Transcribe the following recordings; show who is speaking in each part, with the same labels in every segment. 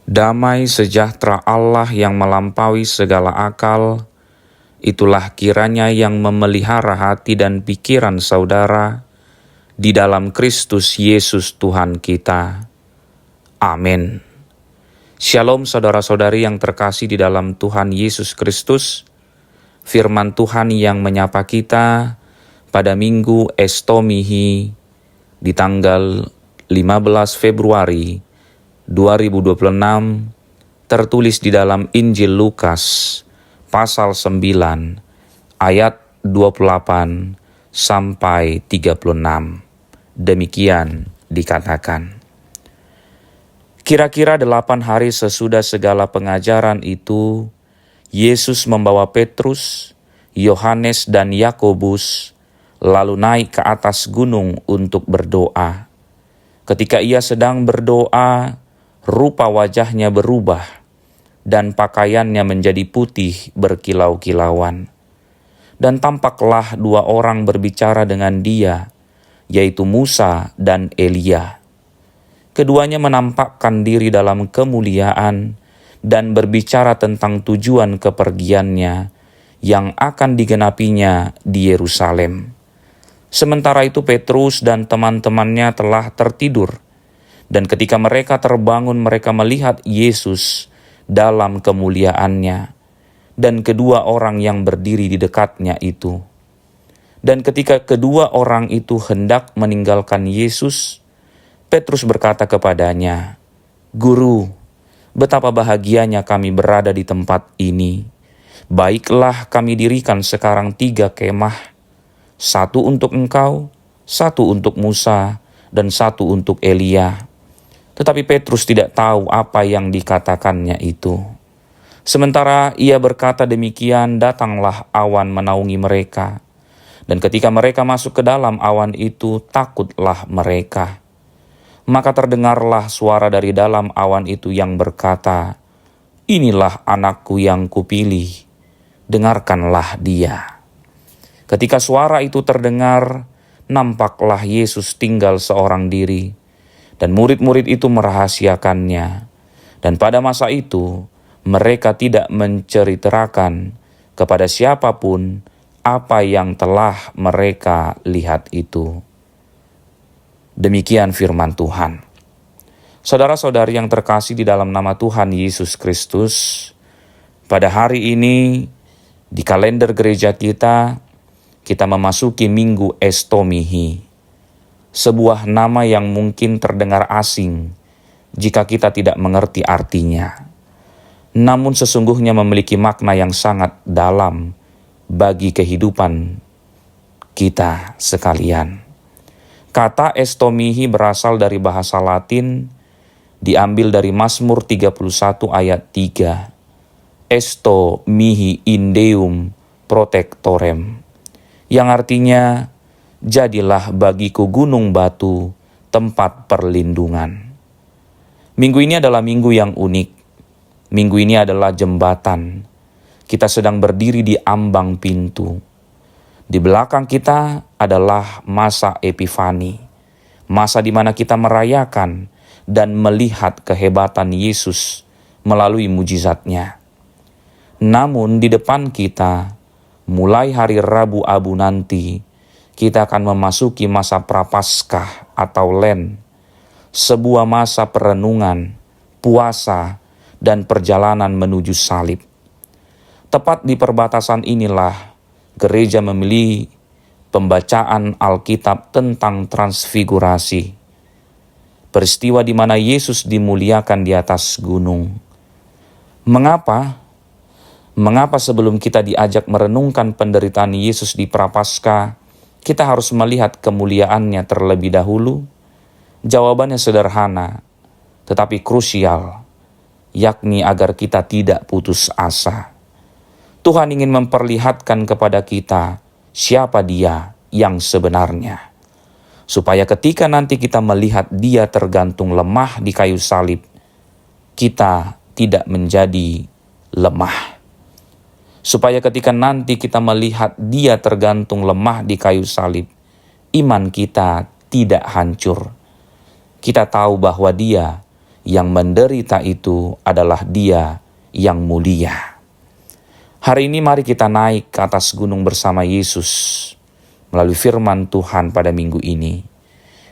Speaker 1: Damai sejahtera Allah yang melampaui segala akal, itulah kiranya yang memelihara hati dan pikiran saudara di dalam Kristus Yesus Tuhan kita. Amin. Shalom saudara-saudari yang terkasih di dalam Tuhan Yesus Kristus. Firman Tuhan yang menyapa kita pada Minggu Estomihi di tanggal 15 Februari 2026 tertulis di dalam Injil Lukas pasal 9 ayat 28 sampai 36. Demikian dikatakan. Kira-kira 8 hari sesudah segala pengajaran itu, Yesus membawa Petrus, Yohanes dan Yakobus lalu naik ke atas gunung untuk berdoa. Ketika ia sedang berdoa, rupa wajahnya berubah dan pakaiannya menjadi putih berkilau-kilauan. Dan tampaklah 2 orang berbicara dengan dia, yaitu Musa dan Elia. Keduanya menampakkan diri dalam kemuliaan dan berbicara tentang tujuan kepergiannya yang akan digenapinya di Yerusalem. Sementara itu Petrus dan teman-temannya telah tertidur. Dan ketika mereka terbangun, mereka melihat Yesus dalam kemuliaannya dan kedua orang yang berdiri di dekatnya itu. Dan ketika kedua orang itu hendak meninggalkan Yesus, Petrus berkata kepadanya, "Guru, betapa bahagianya kami berada di tempat ini. Baiklah kami dirikan sekarang 3 kemah, 1 untuk engkau, 1 untuk Musa, dan 1 untuk Elia." Tetapi Petrus tidak tahu apa yang dikatakannya itu. Sementara ia berkata demikian, datanglah awan menaungi mereka. Dan ketika mereka masuk ke dalam awan itu, takutlah mereka. Maka terdengarlah suara dari dalam awan itu yang berkata, "Inilah anakku yang kupilih, dengarkanlah dia." Ketika suara itu terdengar, nampaklah Yesus tinggal seorang diri. Dan murid-murid itu merahasiakannya. Dan pada masa itu, mereka tidak menceritakan kepada siapapun apa yang telah mereka lihat itu. Demikian firman Tuhan. Saudara-saudari yang terkasih di dalam nama Tuhan Yesus Kristus, pada hari ini di kalender gereja kita memasuki Minggu Estomihi. Sebuah nama yang mungkin terdengar asing jika kita tidak mengerti artinya. Namun sesungguhnya memiliki makna yang sangat dalam bagi kehidupan kita sekalian. Kata Estomihi berasal dari bahasa Latin, diambil dari Mazmur 31 ayat 3. Esto mihi in Deum protectorem, yang artinya, jadilah bagiku gunung batu, tempat perlindungan. Minggu ini adalah minggu yang unik. Minggu ini adalah jembatan. Kita sedang berdiri di ambang pintu. Di belakang kita adalah masa Epifani. Masa di mana kita merayakan dan melihat kehebatan Yesus melalui mujizatnya. Namun di depan kita, mulai hari Rabu Abu nanti, kita akan memasuki masa Prapaskah atau Lent, sebuah masa perenungan, puasa, dan perjalanan menuju salib. Tepat di perbatasan inilah gereja memilih pembacaan Alkitab tentang transfigurasi, peristiwa di mana Yesus dimuliakan di atas gunung. Mengapa? Mengapa sebelum kita diajak merenungkan penderitaan Yesus di Prapaskah, kita harus melihat kemuliaannya terlebih dahulu? Jawabannya sederhana, tetapi krusial, yakni agar kita tidak putus asa. Tuhan ingin memperlihatkan kepada kita siapa Dia yang sebenarnya. Supaya ketika nanti kita melihat Dia tergantung lemah di kayu salib, kita tidak menjadi lemah. Supaya ketika nanti kita melihat Dia tergantung lemah di kayu salib, iman kita tidak hancur. Kita tahu bahwa Dia yang menderita itu adalah Dia yang mulia. Hari ini mari kita naik ke atas gunung bersama Yesus melalui firman Tuhan pada minggu ini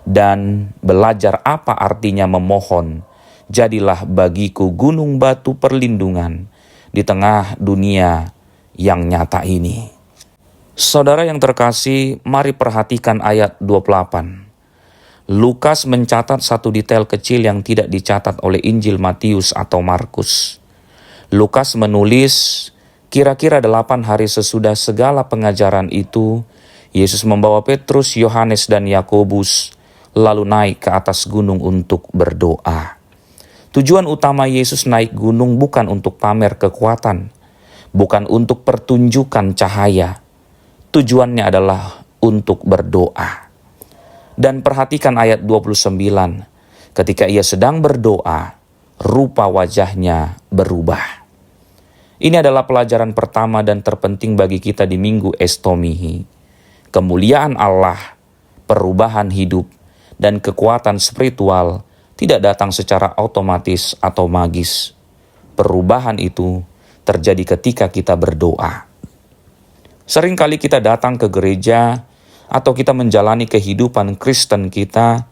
Speaker 1: dan belajar apa artinya memohon, jadilah bagiku gunung batu perlindungan di tengah dunia yang nyata ini. Saudara yang terkasih, mari perhatikan ayat 28. Lukas mencatat satu detail kecil yang tidak dicatat oleh Injil Matius atau Markus. Lukas menulis, kira-kira 8 hari sesudah segala pengajaran itu, Yesus membawa Petrus, Yohanes, dan Yakobus lalu naik ke atas gunung untuk berdoa. Tujuan utama Yesus naik gunung bukan untuk pamer kekuatan, bukan untuk pertunjukan cahaya. Tujuannya adalah untuk berdoa. Dan perhatikan ayat 29, ketika ia sedang berdoa, rupa wajahnya berubah. Ini adalah pelajaran pertama dan terpenting bagi kita di Minggu Estomihi. Kemuliaan Allah, perubahan hidup, dan kekuatan spiritual tidak datang secara otomatis atau magis. Perubahan itu terjadi ketika kita berdoa. Seringkali kita datang ke gereja atau kita menjalani kehidupan Kristen kita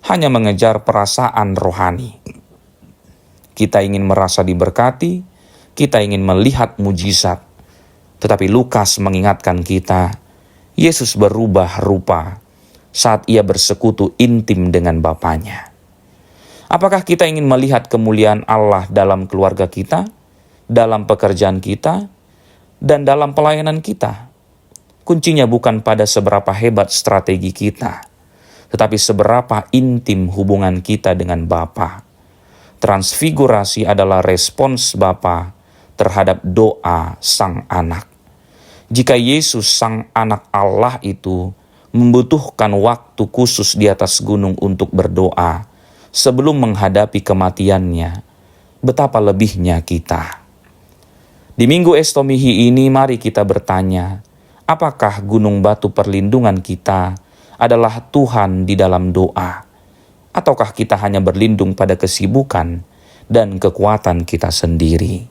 Speaker 1: hanya mengejar perasaan rohani. Kita ingin merasa diberkati, kita ingin melihat mujizat. Tetapi Lukas mengingatkan kita, Yesus berubah rupa saat ia bersekutu intim dengan Bapanya. Apakah kita ingin melihat kemuliaan Allah dalam keluarga kita, dalam pekerjaan kita, dan dalam pelayanan kita? Kuncinya bukan pada seberapa hebat strategi kita, tetapi seberapa intim hubungan kita dengan Bapa. Transfigurasi adalah respons Bapa terhadap doa Sang Anak. Jika Yesus Sang Anak Allah itu membutuhkan waktu khusus di atas gunung untuk berdoa sebelum menghadapi kematiannya, betapa lebihnya kita. Di Minggu Estomihi ini mari kita bertanya, apakah gunung batu perlindungan kita adalah Tuhan di dalam doa? Ataukah kita hanya berlindung pada kesibukan dan kekuatan kita sendiri?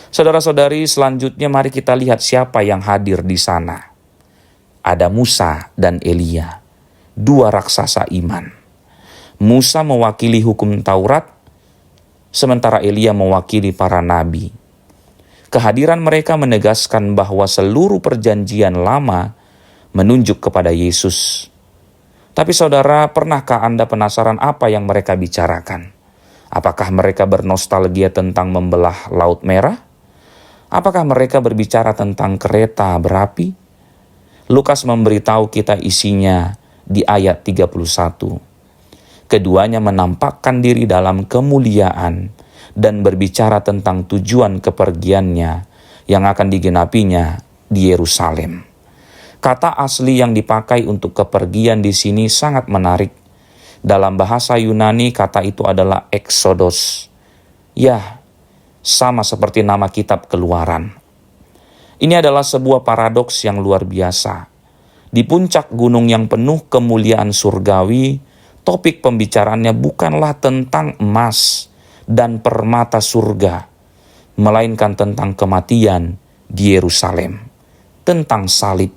Speaker 1: Saudara-saudari, selanjutnya mari kita lihat siapa yang hadir di sana. Ada Musa dan Elia, 2 raksasa iman. Musa mewakili hukum Taurat, sementara Elia mewakili para nabi. Kehadiran mereka menegaskan bahwa seluruh perjanjian lama menunjuk kepada Yesus. Tapi saudara, pernahkah Anda penasaran apa yang mereka bicarakan? Apakah mereka bernostalgia tentang membelah Laut Merah? Apakah mereka berbicara tentang kereta berapi? Lukas memberitahu kita isinya di ayat 31. Keduanya menampakkan diri dalam kemuliaan dan berbicara tentang tujuan kepergiannya yang akan digenapinya di Yerusalem. Kata asli yang dipakai untuk kepergian di sini sangat menarik. Dalam bahasa Yunani kata itu adalah Exodus. Ya, sama seperti nama kitab Keluaran. Ini adalah sebuah paradoks yang luar biasa. Di puncak gunung yang penuh kemuliaan surgawi, topik pembicaraannya bukanlah tentang emas dan permata surga, melainkan tentang kematian di Yerusalem, tentang salib.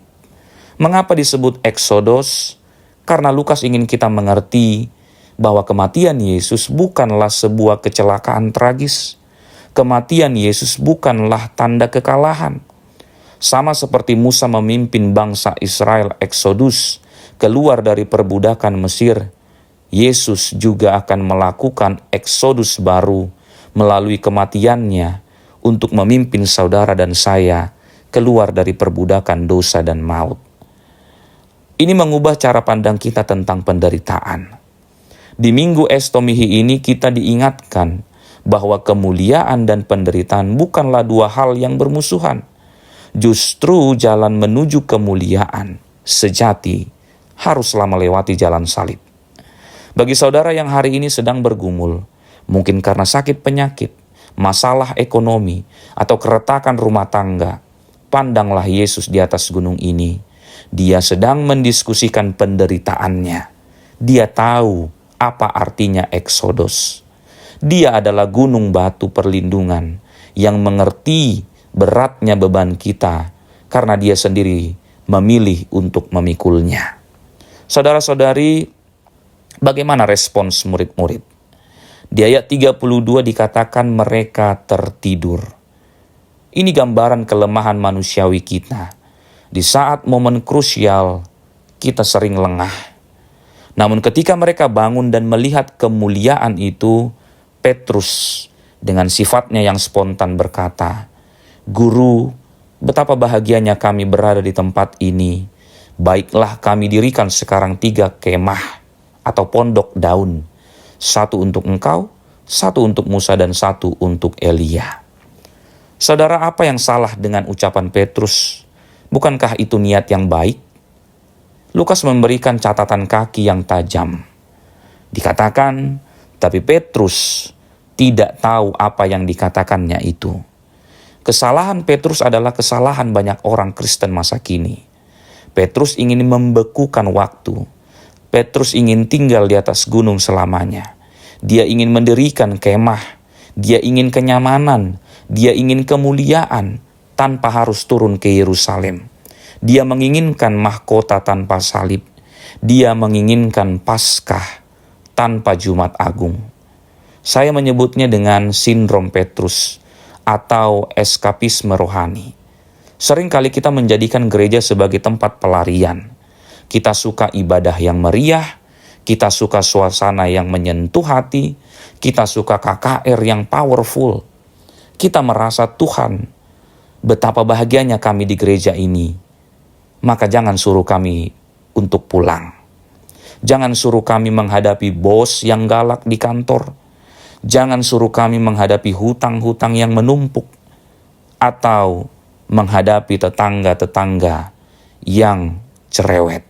Speaker 1: Mengapa disebut Exodus? Karena Lukas ingin kita mengerti bahwa kematian Yesus bukanlah sebuah kecelakaan tragis. Kematian Yesus bukanlah tanda kekalahan. Sama seperti Musa memimpin bangsa Israel Exodus keluar dari perbudakan Mesir, Yesus juga akan melakukan Exodus baru melalui kematiannya untuk memimpin saudara dan saya keluar dari perbudakan dosa dan maut. Ini mengubah cara pandang kita tentang penderitaan. Di Minggu Estomihi ini kita diingatkan bahwa kemuliaan dan penderitaan bukanlah 2 hal yang bermusuhan. Justru jalan menuju kemuliaan sejati haruslah melewati jalan salib. Bagi saudara yang hari ini sedang bergumul, mungkin karena sakit penyakit, masalah ekonomi, atau keretakan rumah tangga, pandanglah Yesus di atas gunung ini. Dia sedang mendiskusikan penderitaannya. Dia tahu apa artinya Exodus. Dia adalah gunung batu perlindungan yang mengerti beratnya beban kita karena dia sendiri memilih untuk memikulnya. Saudara-saudari, bagaimana respons murid-murid? Di ayat 32 dikatakan mereka tertidur. Ini gambaran kelemahan manusiawi kita. Di saat momen krusial, kita sering lengah. Namun ketika mereka bangun dan melihat kemuliaan itu, Petrus dengan sifatnya yang spontan berkata, "Guru, betapa bahagianya kami berada di tempat ini. Baiklah kami dirikan sekarang 3 kemah atau pondok daun. 1 untuk engkau, 1 untuk Musa, dan 1 untuk Elia." Saudara, apa yang salah dengan ucapan Petrus? Bukankah itu niat yang baik? Lukas memberikan catatan kaki yang tajam. Dikatakan, tapi Petrus tidak tahu apa yang dikatakannya itu. Kesalahan Petrus adalah kesalahan banyak orang Kristen masa kini. Petrus ingin membekukan waktu. Petrus ingin tinggal di atas gunung selamanya. Dia ingin mendirikan kemah. Dia ingin kenyamanan. Dia ingin kemuliaan tanpa harus turun ke Yerusalem. Dia menginginkan mahkota tanpa salib. Dia menginginkan Paskah tanpa Jumat Agung. Saya menyebutnya dengan sindrom Petrus atau eskapisme rohani. Seringkali kita menjadikan gereja sebagai tempat pelarian. Kita suka ibadah yang meriah, kita suka suasana yang menyentuh hati, kita suka KKR yang powerful. Kita merasa, Tuhan, betapa bahagianya kami di gereja ini. Maka jangan suruh kami untuk pulang. Jangan suruh kami menghadapi bos yang galak di kantor. Jangan suruh kami menghadapi hutang-hutang yang menumpuk. Atau menghadapi tetangga-tetangga yang cerewet.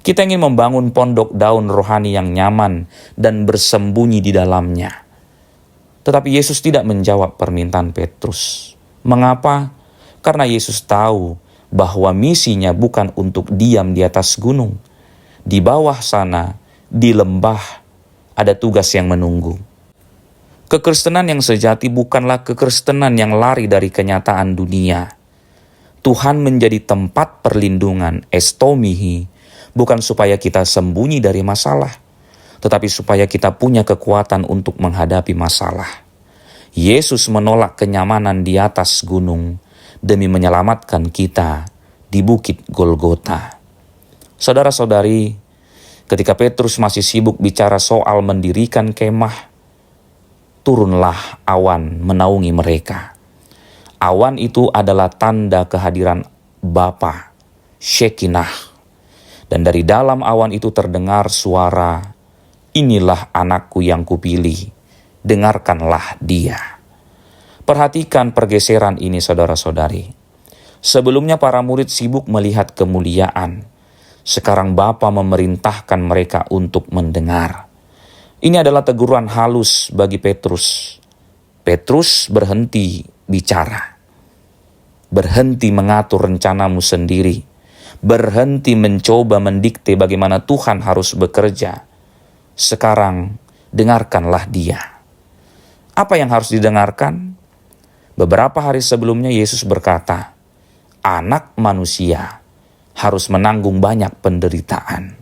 Speaker 1: Kita ingin membangun pondok daun rohani yang nyaman dan bersembunyi di dalamnya. Tetapi Yesus tidak menjawab permintaan Petrus. Mengapa? Karena Yesus tahu bahwa misinya bukan untuk diam di atas gunung. Di bawah sana, di lembah, ada tugas yang menunggu. Kekristenan yang sejati bukanlah kekristenan yang lari dari kenyataan dunia. Tuhan menjadi tempat perlindungan, estomihi, bukan supaya kita sembunyi dari masalah, tetapi supaya kita punya kekuatan untuk menghadapi masalah. Yesus menolak kenyamanan di atas gunung demi menyelamatkan kita di bukit Golgota. Saudara-saudari, ketika Petrus masih sibuk bicara soal mendirikan kemah, turunlah awan menaungi mereka. Awan itu adalah tanda kehadiran Bapa, Shekinah. Dan dari dalam awan itu terdengar suara, "Inilah anakku yang kupilih, dengarkanlah dia." Perhatikan pergeseran ini, saudara-saudari. Sebelumnya para murid sibuk melihat kemuliaan. Sekarang Bapa memerintahkan mereka untuk mendengar. Ini adalah teguran halus bagi Petrus. Petrus, berhenti bicara. Berhenti mengatur rencanamu sendiri. Berhenti mencoba mendikte bagaimana Tuhan harus bekerja. Sekarang dengarkanlah dia. Apa yang harus didengarkan? Beberapa hari sebelumnya Yesus berkata, Anak manusia harus menanggung banyak penderitaan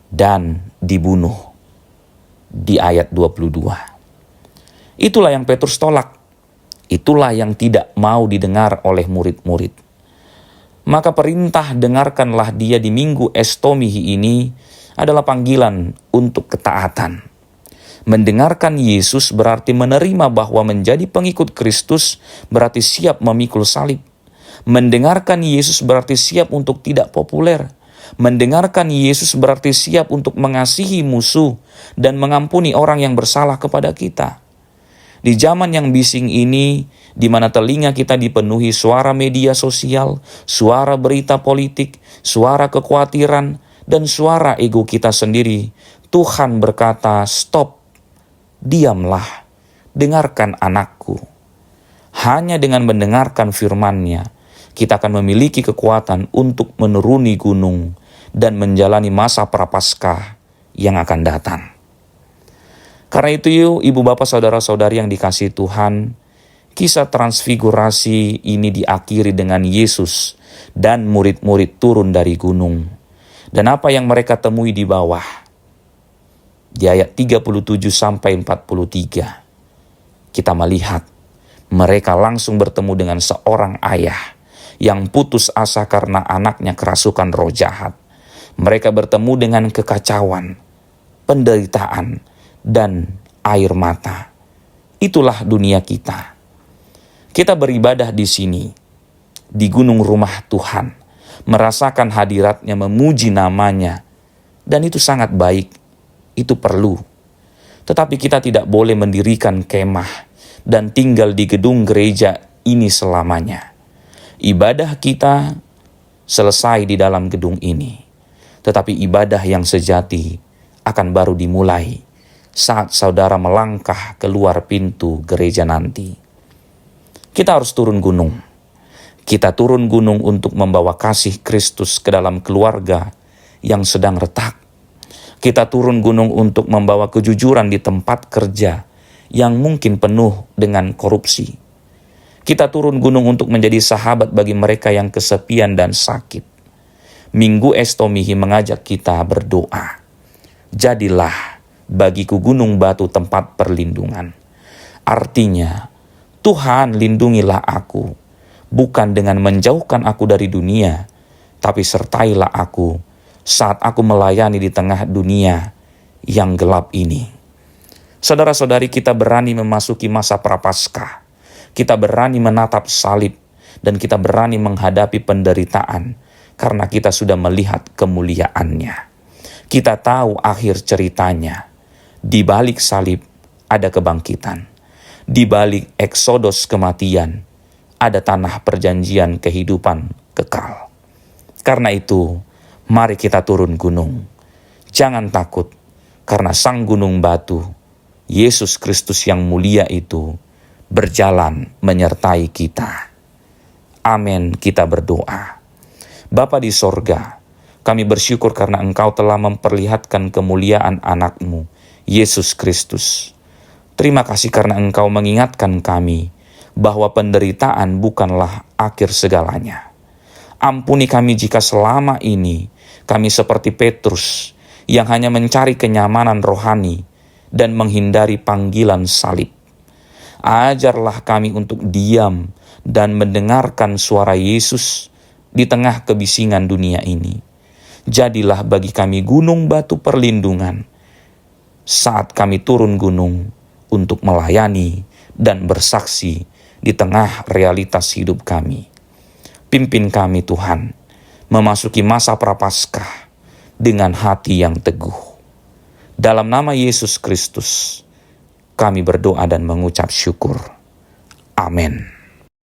Speaker 1: dan dibunuh. Di ayat 22. Itulah yang Petrus tolak. Itulah yang tidak mau didengar oleh murid-murid. Maka perintah dengarkanlah dia di minggu estomihi ini adalah panggilan untuk ketaatan. Mendengarkan Yesus berarti menerima bahwa menjadi pengikut Kristus berarti siap memikul salib. Mendengarkan Yesus berarti siap untuk tidak populer. Mendengarkan Yesus berarti siap untuk mengasihi musuh dan mengampuni orang yang bersalah kepada kita. Di zaman yang bising ini, di mana telinga kita dipenuhi suara media sosial, suara berita politik, suara kekhawatiran, dan suara ego kita sendiri, Tuhan berkata, stop, diamlah, dengarkan anakku. Hanya dengan mendengarkan firman-Nya, kita akan memiliki kekuatan untuk menuruni gunung dan menjalani masa prapaskah yang akan datang. Karena itu, ibu bapak saudara-saudari yang dikasihi Tuhan, kisah transfigurasi ini diakhiri dengan Yesus dan murid-murid turun dari gunung. Dan apa yang mereka temui di bawah? Di ayat 37 sampai 43, kita melihat mereka langsung bertemu dengan seorang ayah yang putus asa karena anaknya kerasukan roh jahat. Mereka bertemu dengan kekacauan, penderitaan, dan air mata. Itulah dunia kita. Kita beribadah di sini, di gunung rumah Tuhan, merasakan hadiratnya, memuji namanya, dan itu sangat baik, itu perlu. Tetapi kita tidak boleh mendirikan kemah dan tinggal di gedung gereja ini selamanya. Ibadah kita selesai di dalam gedung ini, tetapi ibadah yang sejati akan baru dimulai saat saudara melangkah keluar pintu gereja nanti. Kita harus turun gunung. Kita turun gunung untuk membawa kasih Kristus ke dalam keluarga yang sedang retak. Kita turun gunung untuk membawa kejujuran di tempat kerja yang mungkin penuh dengan korupsi. Kita turun gunung untuk menjadi sahabat bagi mereka yang kesepian dan sakit. Minggu Estomihi mengajak kita berdoa. Jadilah bagiku gunung batu tempat perlindungan. Artinya, Tuhan lindungilah aku, bukan dengan menjauhkan aku dari dunia, tapi sertailah aku saat aku melayani di tengah dunia yang gelap ini. Saudara-saudari, kita berani memasuki masa prapaskah. Kita berani menatap salib dan kita berani menghadapi penderitaan karena kita sudah melihat kemuliaannya. Kita tahu akhir ceritanya. Di balik salib ada kebangkitan. Di balik eksodos kematian ada tanah perjanjian kehidupan kekal. Karena itu, mari kita turun gunung. Jangan takut, karena sang gunung batu, Yesus Kristus yang mulia itu, berjalan menyertai kita. Amin, kita berdoa. Bapa di sorga, kami bersyukur karena Engkau telah memperlihatkan kemuliaan anak-Mu, Yesus Kristus. Terima kasih karena Engkau mengingatkan kami bahwa penderitaan bukanlah akhir segalanya. Ampuni kami jika selama ini kami seperti Petrus yang hanya mencari kenyamanan rohani dan menghindari panggilan salib. Ajarlah kami untuk diam dan mendengarkan suara Yesus di tengah kebisingan dunia ini. Jadilah bagi kami gunung batu perlindungan saat kami turun gunung untuk melayani dan bersaksi di tengah realitas hidup kami. Pimpin kami Tuhan memasuki masa prapaskah dengan hati yang teguh. Dalam nama Yesus Kristus kami berdoa dan mengucap syukur. Amin.